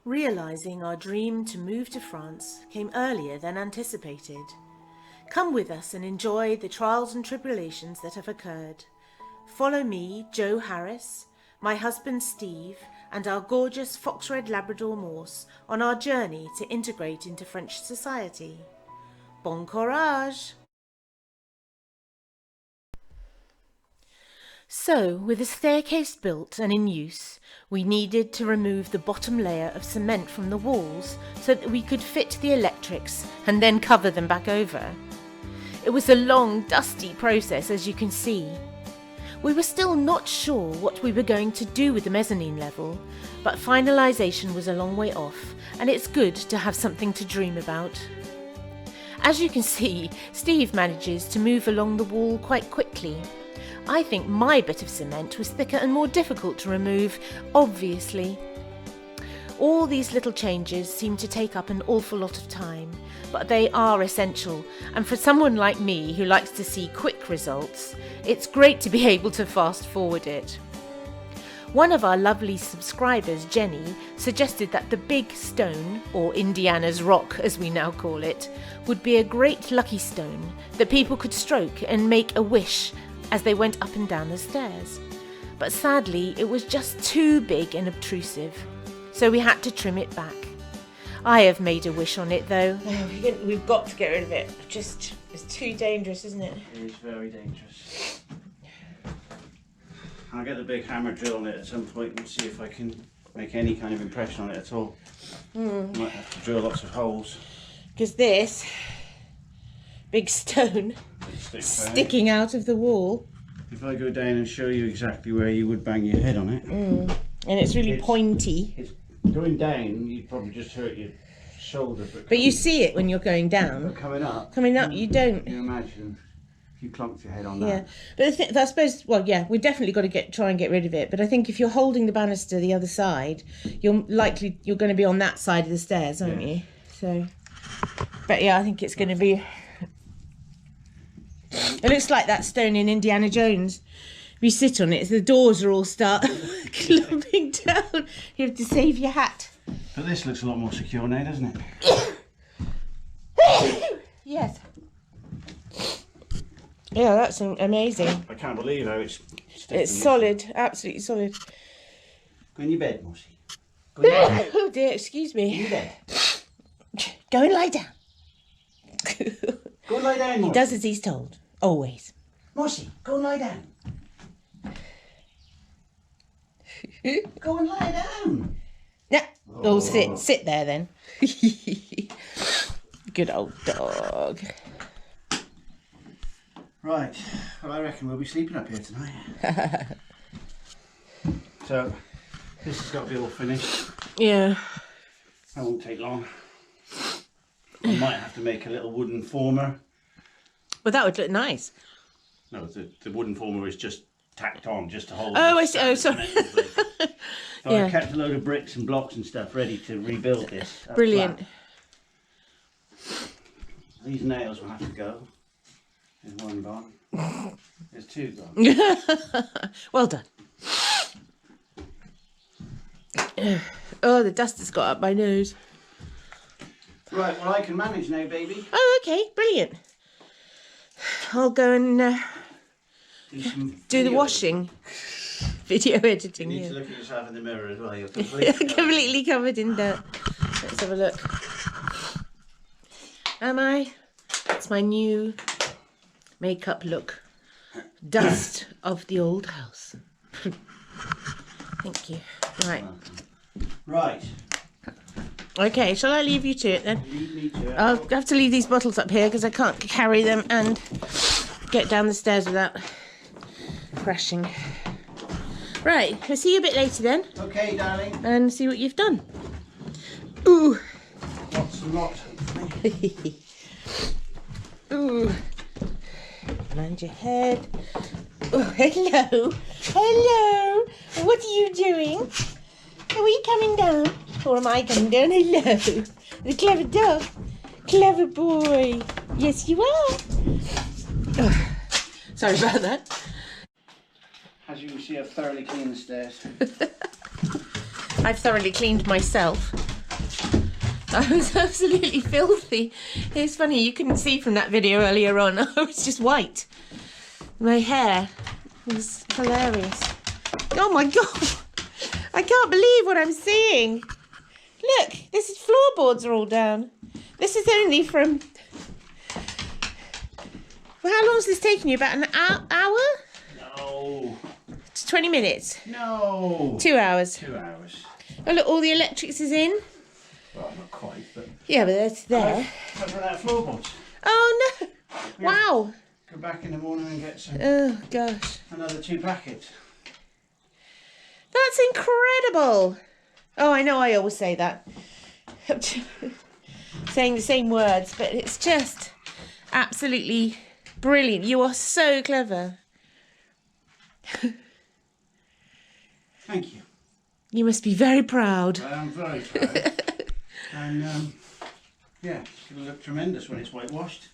Realising our dream to move to France came earlier than anticipated. Come with us and enjoy the trials and tribulations that have occurred. Follow me, Jo Harris, my husband Steve, and our gorgeous fox red Labrador Morse on our journey to integrate into French society. Bon courage! So, with a staircase built and in use, we needed to remove the bottom layer of cement from the walls so that we could fit the electrics and then cover them back over. It was a long, dusty process, as you can see. We were still not sure what we were going to do with the mezzanine level, but finalisation was a long way off, and it's good to have something to dream about. As you can see, Steve manages to move along the wall quite quickly. I think my bit of cement was thicker and more difficult to remove, obviously. All these little changes seem to take up an awful lot of time, but they are essential, and for someone like me who likes to see quick results, it's great to be able to fast forward it. One of our lovely subscribers, Jenny, suggested that the big stone, or Indiana's rock as we now call it, would be a great lucky stone that people could stroke and make a wish as they went up and down the stairs. But sadly, it was just too big and obtrusive, so we had to trim it back. I have made a wish on it though. We've got to get rid of it. It's too dangerous, isn't it? It is very dangerous. I'll get the big hammer drill on it at some point and see if I can make any kind of impression on it at all. Might have to drill lots of holes. Because this big stone sticking out of the wall. If I go down and show you exactly where you would bang your head on it. And it's really pointy. It's going down, you'd probably just hurt your shoulder. But you see it when you're going down. But coming up, you don't. Can you imagine if you clunked your head on that? Yeah, but I suppose, well, yeah, we definitely got to try and get rid of it. But I think if you're holding the banister the other side, you're going to be on that side of the stairs, aren't you? So, but yeah, I think it's going to be. It looks like that stone in Indiana Jones. If you sit on it, the doors are all start clumping down. You have to save your hat. But this looks a lot more secure now, doesn't it? Yes. Yeah, that's amazing. I can't believe how it's solid, absolutely solid. Go in your bed, Mossy. Go in your bed. Oh dear, excuse me. Go in your bed. Go and lie down. Go and lie down, Mossy. He does as he's told, always. Mossy, go and lie down. Go and lie down. No, oh, sit there then. Good old dog. Right, well I reckon we'll be sleeping up here tonight. So, this has got to be all finished. Yeah. That won't take long. I might have to make a little wooden former. Well, that would look nice. No, the wooden former is just tacked on just to hold. Oh, I see. Oh, sorry. So yeah. I kept a load of bricks and blocks and stuff ready to rebuild this. Brilliant. These nails will have to go. There's one gone. There's two gone. Well done. Oh, the dust has got up my nose. Right, well I can manage now, baby. Oh, okay, brilliant. I'll go and do the washing. Video editing. You need yeah. to look at yourself in the mirror as well. You're completely covered in dirt. Let's have a look. Am I? It's my new makeup look. Dust of the old house. Thank you. Right. Right. Okay, shall I leave you to it then? Leave me to it. I'll have to leave these bottles up here because I can't carry them and get down the stairs without crashing. Right, we'll see you a bit later then. Okay, darling. And see what you've done. Ooh. Lots and lots. Ooh. Mind your head. Oh, hello. Hello. What are you doing? Are you coming down? Or am I coming down? Hello. The clever dog. Clever boy. Yes, you are. Oh, sorry about that. As you can see, I've thoroughly cleaned the stairs. I've thoroughly cleaned myself. I was absolutely filthy. It's funny, you couldn't see from that video earlier on. I was just white. My hair was hilarious. Oh my God. I can't believe what I'm seeing. Look, this is floorboards are all down. This is only from... Well, how long is this taking you? About an hour? No. It's 20 minutes. No. 2 hours. 2 hours. Oh look, all the electrics is in. Well, not quite, but... Yeah, but it's there. I've run out of floorboards. Oh no. Yeah. Wow. Go back in the morning and get some... Oh gosh. Another 2 packets. That's incredible. Oh, I know I always say that. Saying the same words, but it's just absolutely brilliant. You are so clever. Thank you. You must be very proud. I am very proud. And, yeah, it's going to look tremendous when it's whitewashed.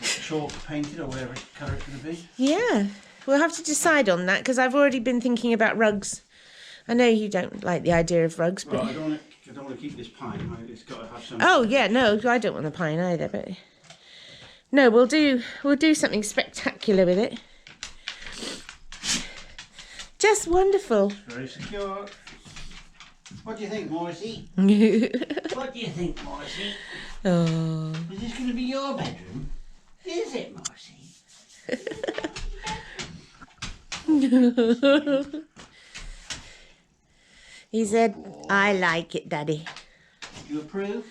Or chalk painted or whatever colour it's going to be. Yeah, we'll have to decide on that because I've already been thinking about rugs. I know you don't like the idea of rugs, but... Well, I don't want to keep this pine. It's got to have some... Oh, yeah, no, I don't want the pine either, but... No, we'll do something spectacular with it. Just wonderful. Very secure. What do you think, Morrissey? Oh. What do you think, Morrissey? Is this going to be your bedroom? Is it, Morrissey? He said, I like it, Daddy. You approve?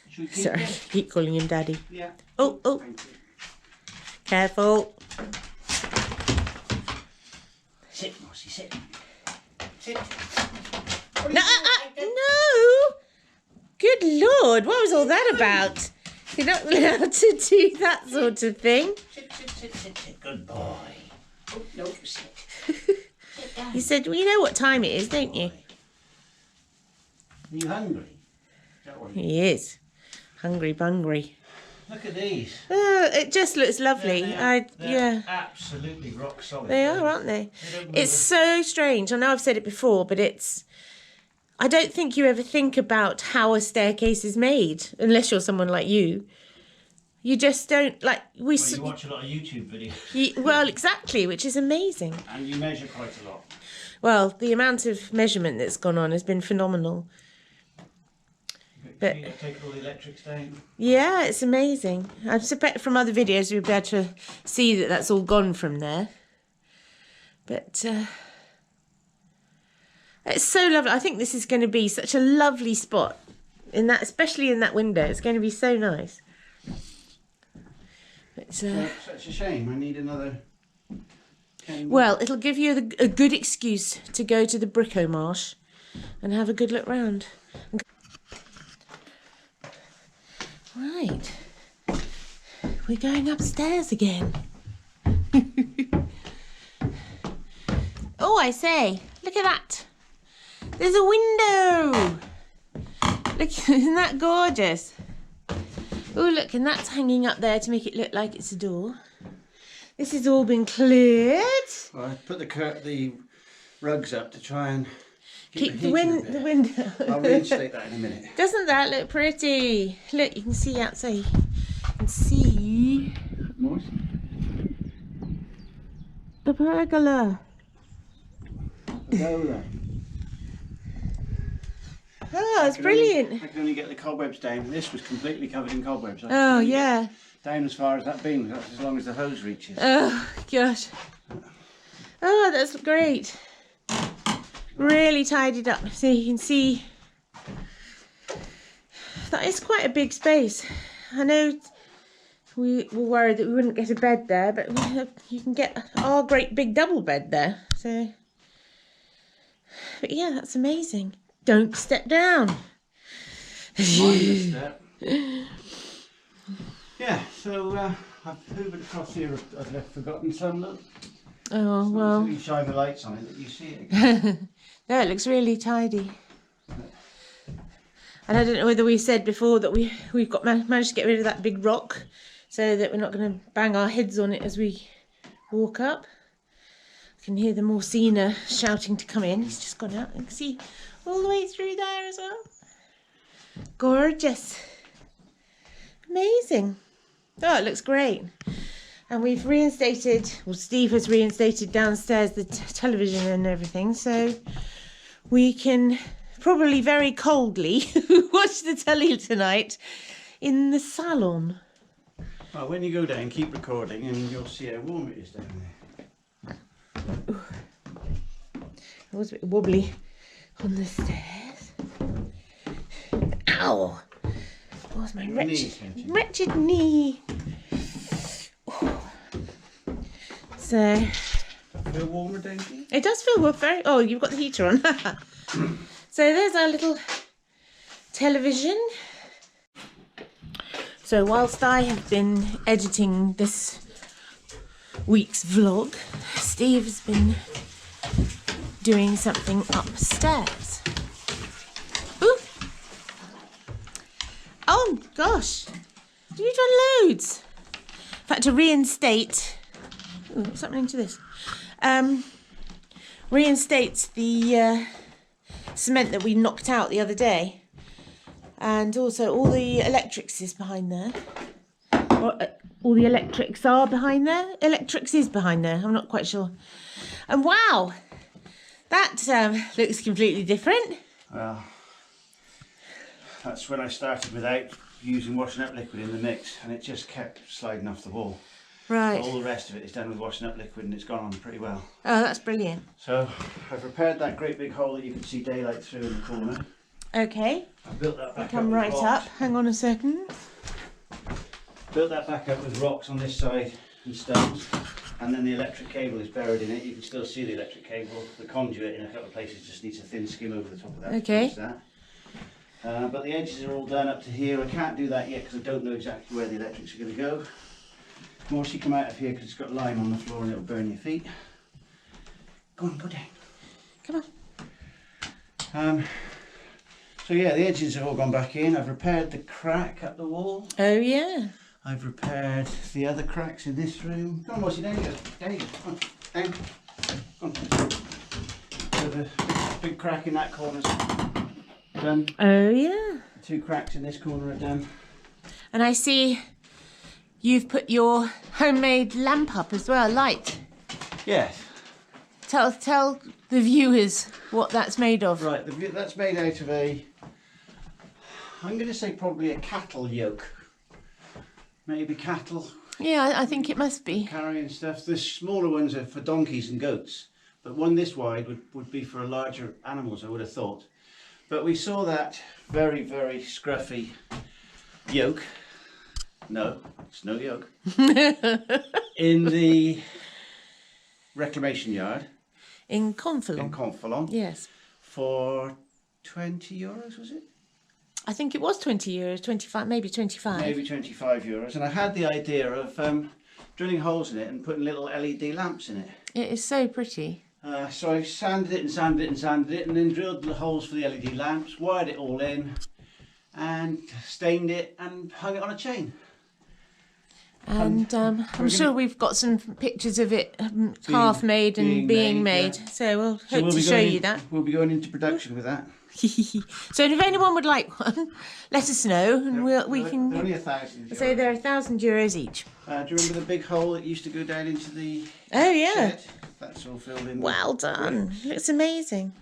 Should we keep Sorry, it? keep calling him Daddy. Yeah. Oh, oh. Thank you. Careful. Sit, Morrissey, sit. Sit. No, no! Good Lord, what was all that about? You're not allowed to do that sort of thing. Sit. Good boy. Oh, no, sit. Sit down. You said, well, you know what time it is, don't you? Are you hungry? Is that what you... He is. Hungry bungry. Look at these. It just looks lovely. They're Yeah. absolutely rock solid. They are, aren't they? It's so strange. I know I've said it before, but it's... I don't think you ever think about how a staircase is made, unless you're someone like you. You just don't, like... Well, you watch a lot of YouTube videos. Well, exactly, which is amazing. And you measure quite a lot. Well, the amount of measurement that's gone on has been phenomenal. But you take all the electrics down. yeah, it's amazing. I suspect from other videos we'll be able to see that that's all gone from there. But it's so lovely. I think this is going to be such a lovely spot, in that, especially in that window. It's going to be so nice. But, such a shame. I need another. Well, it'll give you a good excuse to go to the Brico Marsh and have a good look round. Right, we're going upstairs again. Oh, I say, look at that. There's a window. Look, isn't that gorgeous? Oh, look, and that's hanging up there to make it look like it's a door. This has all been cleared. Well, I put the rugs up to try and keep the window. I'll reinstate that in a minute. Doesn't that look pretty? Look, you can see outside. You can see the pergola. Oh, it's brilliant. I can only get the cobwebs down. This was completely covered in cobwebs. Oh, yeah. Down as far as that beam, that's as long as the hose reaches. Oh, gosh. Oh, that's great. Really tidied up, so you can see that is quite a big space. I know we were worried that we wouldn't get a bed there, but you can get our great big double bed there. So, but yeah, that's amazing. Don't step down. Step. Yeah, so I've hoovered across here. I've forgotten some. Look. Oh well. You shine the lights on it that you see it again. No, it looks really tidy. And I don't know whether we said before that we've got managed to get rid of that big rock, so that we're not going to bang our heads on it as we walk up. I can hear the Morsina shouting to come in. He's just gone out. I can see all the way through there as well. Gorgeous. Amazing. Oh, it looks great. And we've reinstated, well, Steve has reinstated downstairs the television and everything, so we can probably very coldly watch the telly tonight in the salon. Well, when you go down, keep recording and you'll see how warm it is down there. It was a bit wobbly on the stairs. Ow! What's my wretched knee? Oh. So. Feel warmer down here? It does feel very. Oh, you've got the heater on. So there's our little television. So whilst I have been editing this week's vlog, Steve has been doing something upstairs. Ooh. Oh gosh, you've done loads. In fact, to reinstate, ooh, what's happening to this? Reinstate the cement that we knocked out the other day, and also all the electrics is behind there. All the electrics are behind there. Electrics is behind there. I'm not quite sure. And wow, that looks completely different. Well, that's when I started without using washing up liquid in the mix, and it just kept sliding off the wall. Right. All the rest of it is done with washing up liquid, and it's gone on pretty well. Oh, that's brilliant. So I've repaired that great big hole that you can see daylight through in the corner. Okay. I've built that back up. Come with right rocks. up. Hang on a second. Built that back up with rocks on this side and stones, and then the electric cable is buried in it. You can still see the electric cable. The conduit in a couple of places just needs a thin skim over the top of that. Okay. But the edges are all done up to here. I can't do that yet because I don't know exactly where the electrics are going to go. More you come out of here because it's got lime on the floor and it'll burn your feet. Go on, go down. Come on. So yeah, the edges have all gone back in. I've repaired the crack up the wall. Oh yeah. I've repaired the other cracks in this room. Come on, Mossy, down you go. Down you go. Come on, down. Come on. So the big crack in that corner's done. Oh yeah. The two cracks in this corner are done. And I see you've put your homemade lamp up as well, light. Yes. Tell the viewers what that's made of. Right, that's made out of I'm going to say probably a cattle yoke. Maybe cattle. Yeah, I think it must be. Carrying stuff. The smaller ones are for donkeys and goats, but one this wide would be for larger animals, I would have thought. But we saw that very, very scruffy yoke. No, it's no yoke. In the reclamation yard. In Confalon. In Confalon. Yes. For €20, was it? I think it was €20, 25, maybe 25. Maybe €25. And I had the idea of drilling holes in it and putting little LED lamps in it. It is so pretty. So I sanded it and sanded it and sanded it, and then drilled the holes for the LED lamps, wired it all in, and stained it and hung it on a chain. And I'm sure we've got some pictures of it half made and being made. Yeah. So we'll hope to show you that. We'll be going into production with that. So if anyone would like one, let us know, and we can. They're only €1,000. So they're €1,000 each. Do you remember the big hole that used to go down into the Oh yeah. shed? That's all filled in. Well done. Bricks. Looks amazing.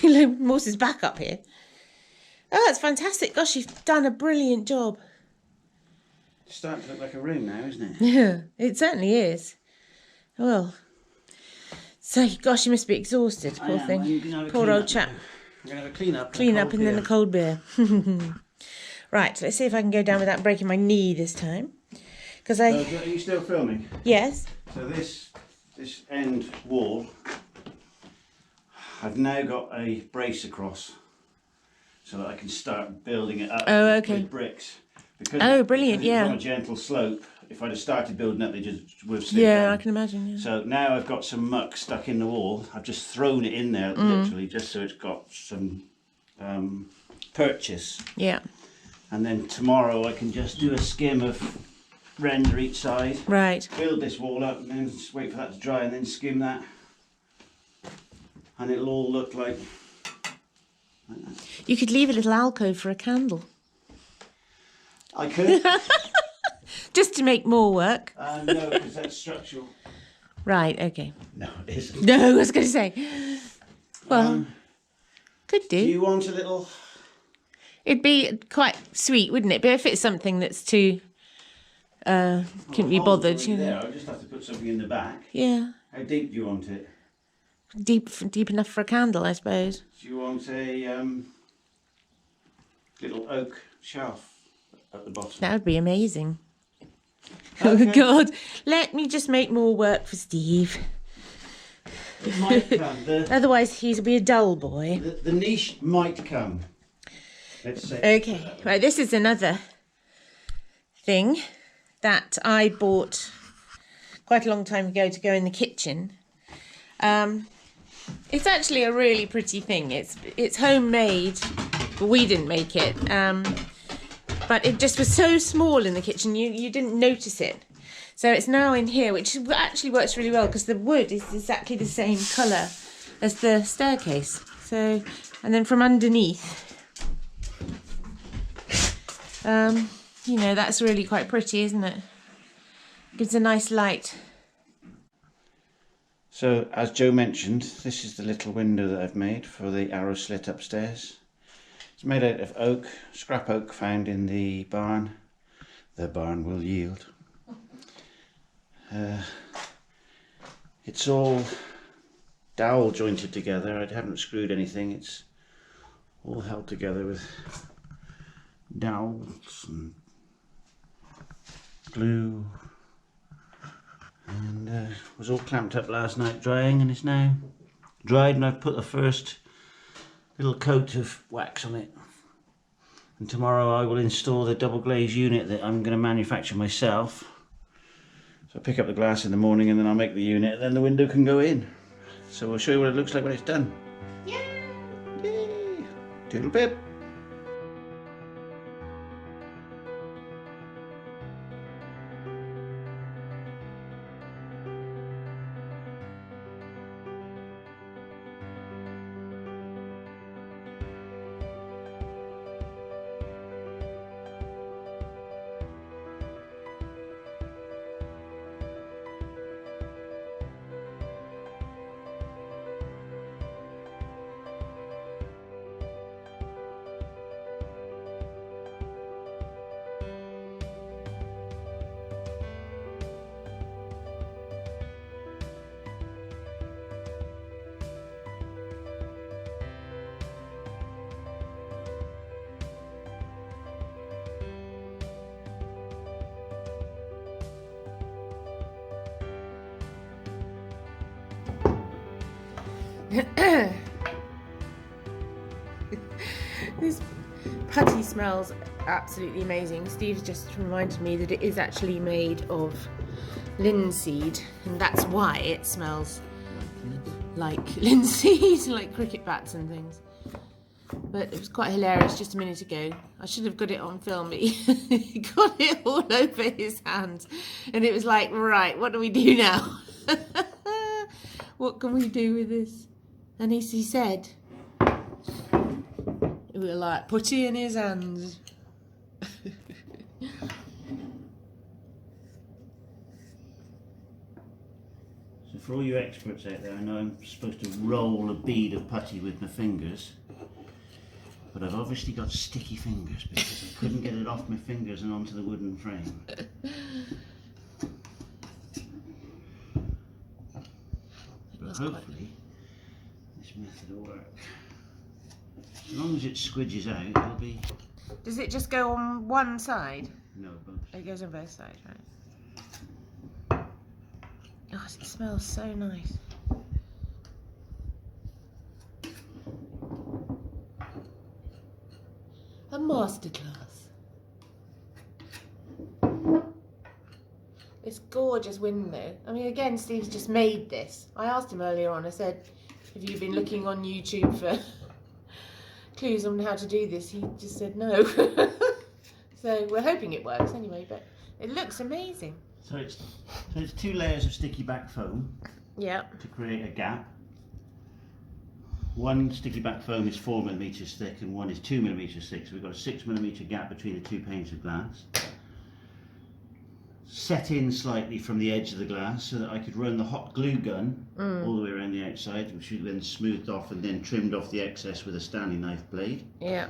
Morse's back up here. Oh, that's fantastic. Gosh, you've done a brilliant job. It's starting to look like a room now, isn't it? Yeah, it certainly is. Well, so gosh, you must be exhausted, poor thing. Poor old chap. I'm going to have a clean up. Clean up and then a cold beer. Right, let's see if I can go down without breaking my knee this time. Because Are you still filming? Yes. So this end wall, I've now got a brace across so that I can start building it up with bricks. Because brilliant, because it's on a gentle slope. If I'd have started building up, they just would have slipped down. I can imagine, yeah. So now I've got some muck stuck in the wall. I've just thrown it in there, literally, just so it's got some purchase. Yeah. And then tomorrow I can just do a skim of render each side. Right. Build this wall up and then just wait for that to dry and then skim that. And it'll all look like that. You could leave a little alcove for a candle. I could. Just to make more work. No, because that's structural. Right, okay. No, it isn't. No, I was going to say. Well, could do. Do you want a little... It'd be quite sweet, wouldn't it? But if it's something that's too... couldn't be bothered, you know. There, I just have to put something in the back. Yeah. How deep do you want it? Deep enough for a candle, I suppose. Do you want a little oak shelf at the bottom? That would be amazing. Okay. Oh, God. Let me just make more work for Steve. It might come. Otherwise, he'll be a dull boy. The niche might come. Let's say. Okay. Right, this is another thing that I bought quite a long time ago to go in the kitchen. It's actually a really pretty thing. It's homemade, but we didn't make it. But it just was so small in the kitchen, you didn't notice it. So it's now in here, which actually works really well because the wood is exactly the same colour as the staircase. So, and then from underneath, you know, that's really quite pretty, isn't it? Gives a nice light. So, as Joe mentioned, this is the little window that I've made for the arrow slit upstairs. It's made out of oak, scrap oak found in the barn. The barn will yield. It's all dowel jointed together. I haven't screwed anything. It's all held together with dowels and glue. And was all clamped up last night drying, and it's now dried, and I've put the first little coat of wax on it. And tomorrow I will install the double glaze unit that I'm going to manufacture myself. So I pick up the glass in the morning and then I'll make the unit, and then the window can go in. So we'll show you what it looks like when it's done. Yay! Yay! Toodle pip! This putty smells absolutely amazing. Steve's just reminded me that it is actually made of linseed, and that's why it smells like linseed, like cricket bats and things. But it was quite hilarious just a minute ago. I should have got it on film. He got it all over his hands, and it was like, right, what do we do now? What can we do with this? And he said, we're like putty in his hands. So for all you experts out there, I know I'm supposed to roll a bead of putty with my fingers, but I've obviously got sticky fingers because I couldn't get it off my fingers and onto the wooden frame. But hopefully this method will work. As long as it squidges out, it'll be... Does it just go on one side? No, both. It goes on both sides, right? Oh, it smells so nice. A masterclass. This gorgeous window. I mean, again, Steve's just made this. I asked him earlier on, I said, have you been looking on YouTube for clues on how to do this? He just said no. So we're hoping it works anyway, but it looks amazing. So it's 2 layers of sticky back foam. Yeah. To create a gap. one sticky back foam is 4mm thick and one is 2mm thick, so we've got a 6mm gap between the 2 panes of glass. Set in slightly from the edge of the glass so that I could run the hot glue gun all the way around the outside, which was then smoothed off and then trimmed off the excess with a Stanley knife blade. Yeah.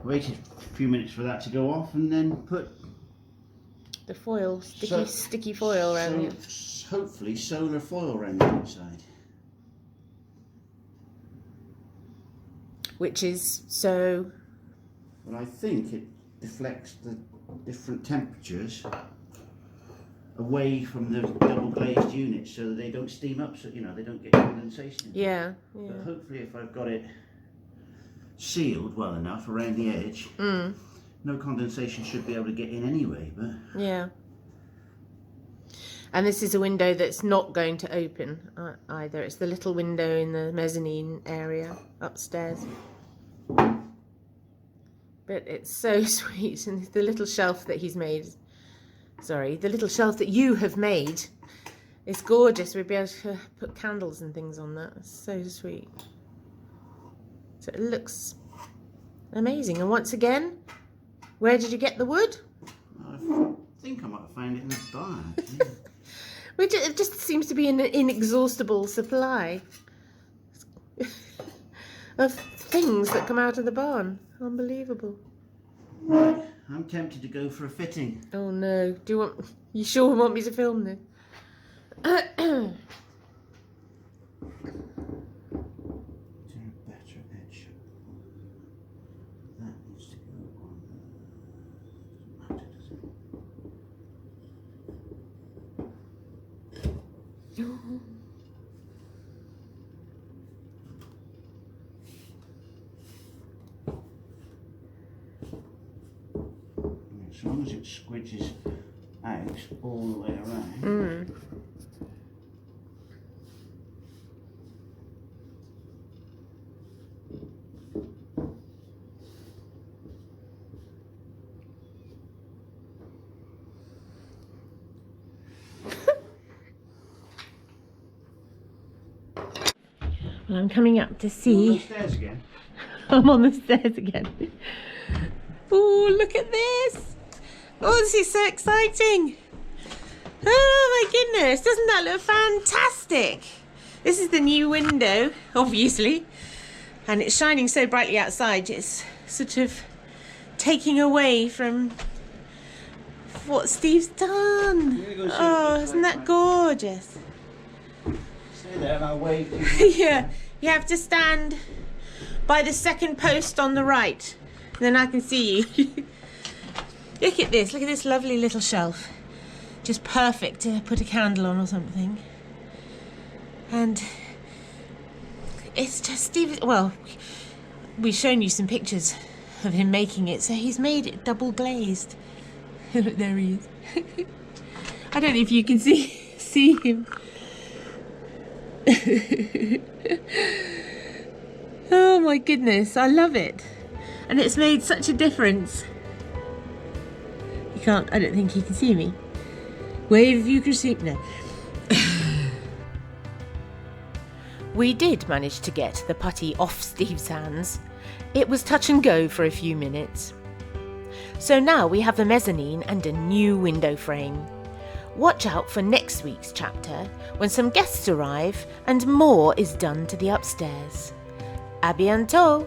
Waited a few minutes for that to go off and then put the foil, sticky foil around it. Hopefully solar foil around the outside. Which is so... Well, I think it deflects the different temperatures away from the double glazed units so that they don't steam up, so they don't get condensation. Yeah. But hopefully if I've got it sealed well enough around the edge, no condensation should be able to get in anyway. But yeah. And this is a window that's not going to open either. It's the little window in the mezzanine area upstairs. But it's so sweet, and the little shelf that he's made, the little shelf that you have made is gorgeous. We'd be able to put candles and things on that. It's so sweet. So it looks amazing. And once again, where did you get the wood? I think I might have found it in the barn. It just seems to be an inexhaustible supply of things that come out of the barn. Unbelievable. Right, I'm tempted to go for a fitting. Oh no! You sure want me to film this? Better edge. That needs to go on. Doesn't matter, does it? As long as it squidges out all the way around. Well, I'm coming up to see. You're on the stairs again. I'm on the stairs again. Oh, look at this! Oh, this is so exciting! Oh my goodness, doesn't that look fantastic? This is the new window, obviously, and it's shining so brightly outside, it's sort of taking away from what Steve's done. Oh, isn't that gorgeous? Stay there and I'll wave to you. Yeah, you have to stand by the second post on the right, then I can see you. Look at this lovely little shelf. Just perfect to put a candle on or something. And it's just Steve, well, we've shown you some pictures of him making it, so he's made it double glazed. Look, there he is. I don't know if you can see him. Oh my goodness, I love it. And it's made such a difference. I don't think you can see me. Wave if you can see me. No. We did manage to get the putty off Steve's hands. It was touch and go for a few minutes. So now we have the mezzanine and a new window frame. Watch out for next week's chapter when some guests arrive and more is done to the upstairs. À bientôt!